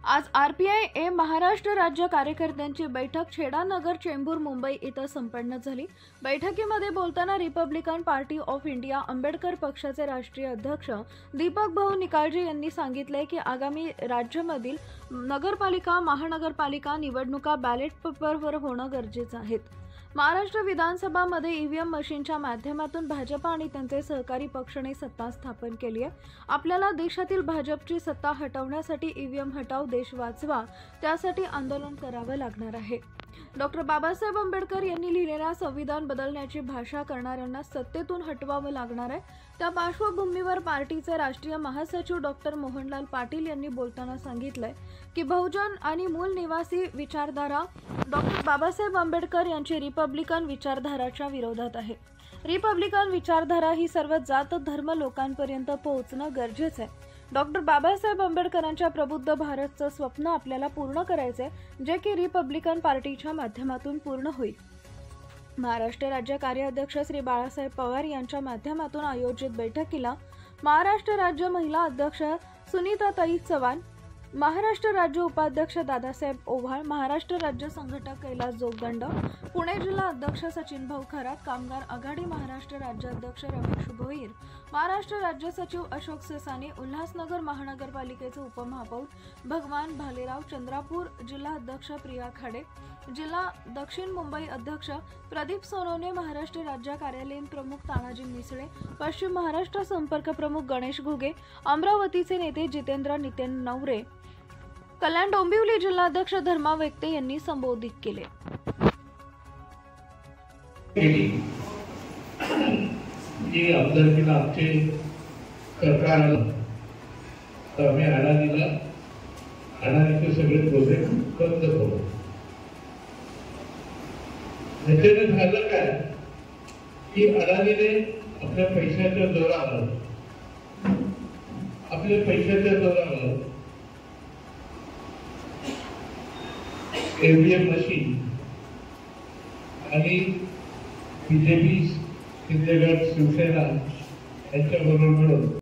आज आरपीआय महाराष्ट्र राज्य कार्यकर्त्यांची बैठक छेडानगर चेंबूर मुंबई इथं संपन्न झाली। बैठकीमध्ये बोलताना Republican party of India Ambedkar पक्षाचे राष्ट्रीय अध्यक्ष दीपक भाऊ निकाळजे यांनी सांगितले की आगामी राज्यामधील नगरपालिका महानगरपालिका निवडणुका बॅलेट पेपरवर होणं गरजेचं आहे। महाराष्ट्र विधानसभामध्ये ईव्हीएम मशीनच्या माध्यमातून भाजप आणि त्यांचे सहकारी पक्षाने सत्ता स्थापन केली आहे। आपल्याला देशातील भाजपची सत्ता हटवण्यासाठी ईव्हीएम हटाव देश वाचवा त्यासाठी आंदोलन करावं लागणार आहे। डॉक्टर बाबासाहेब आंबेडकर यांनी लिहिलेल्या संविधान बदलण्याची भाषा करणाऱ्यांना सत्तेतून हटवावं लागणार आहे। त्या पार्श्वभूमीवर पार्टीचे राष्ट्रीय महासचिव डॉक्टर मोहनलाल पाटील यांनी बोलताना सांगितलंय की बहुजन आणि मूल निवासी विचारधारा डॉक्टर बाबासाहेब आंबेडकर यांची रिपब्लिकन विचारधाराच्या विरोधात आहे। रिपब्लिकन विचारधारा ही सर्व जात धर्म लोकांपर्यंत पोहोचणं गरजेचं आहे। डॉक्टर बाबासाहेब आंबेडकरांच्या प्रबुद्ध भारतचं स्वप्न आपल्याला पूर्ण करायचंय, जे की रिपब्लिकन पार्टीच्या माध्यमातून पूर्ण होईल। महाराष्ट्र राज्य कार्याध्यक्ष श्री बाळासाहेब पवार यांच्या माध्यमातून आयोजित बैठकीला महाराष्ट्र राज्य महिला अध्यक्ष सुनीताताई चव्हाण, महाराष्ट्र राज्य उपाध्यक्ष दादासाहेब ओव्हाळ, महाराष्ट्र राज्य संघटक कैलास जोगदंड, पुणे जिल्हा अध्यक्ष सचिन भाऊ खरात, कामगार आघाडी महाराष्ट्र राज्याध्यक्ष रमेश भोईर, महाराष्ट्र राज्य सचिव अशोक सेसाने, उल्हासनगर महानगरपालिकेचे उपमहापौर भगवान भालेराव, चंद्रपूर जिल्हा अध्यक्ष प्रिया खाडे, जिल्हा दक्षिण मुंबई अध्यक्ष प्रदीप सोनवणे, महाराष्ट्र राज्य कार्यालयीन प्रमुख तानाजी मिसळे, पश्चिम महाराष्ट्र संपर्क प्रमुख गणेश घुगे, अमरावतीचे नेते जितेंद्र नितेन नवरे, कल्याण डोंबिवली जिल्हाध्यक्ष धर्मा व्यक्ते यांनी संबोधित केले। आमदारकीला आमचे सरकार आम्ही अडाणीचे सगळे प्रोजेक्ट बंद करू। त्याच्याने झालं काय की अडाणीने आपल्या पैशाच्या जोरावर ईव्हीएम मशीन आणि बीजेपी, शिंदेगड, शिवसेना यांच्याबरोबर मिळून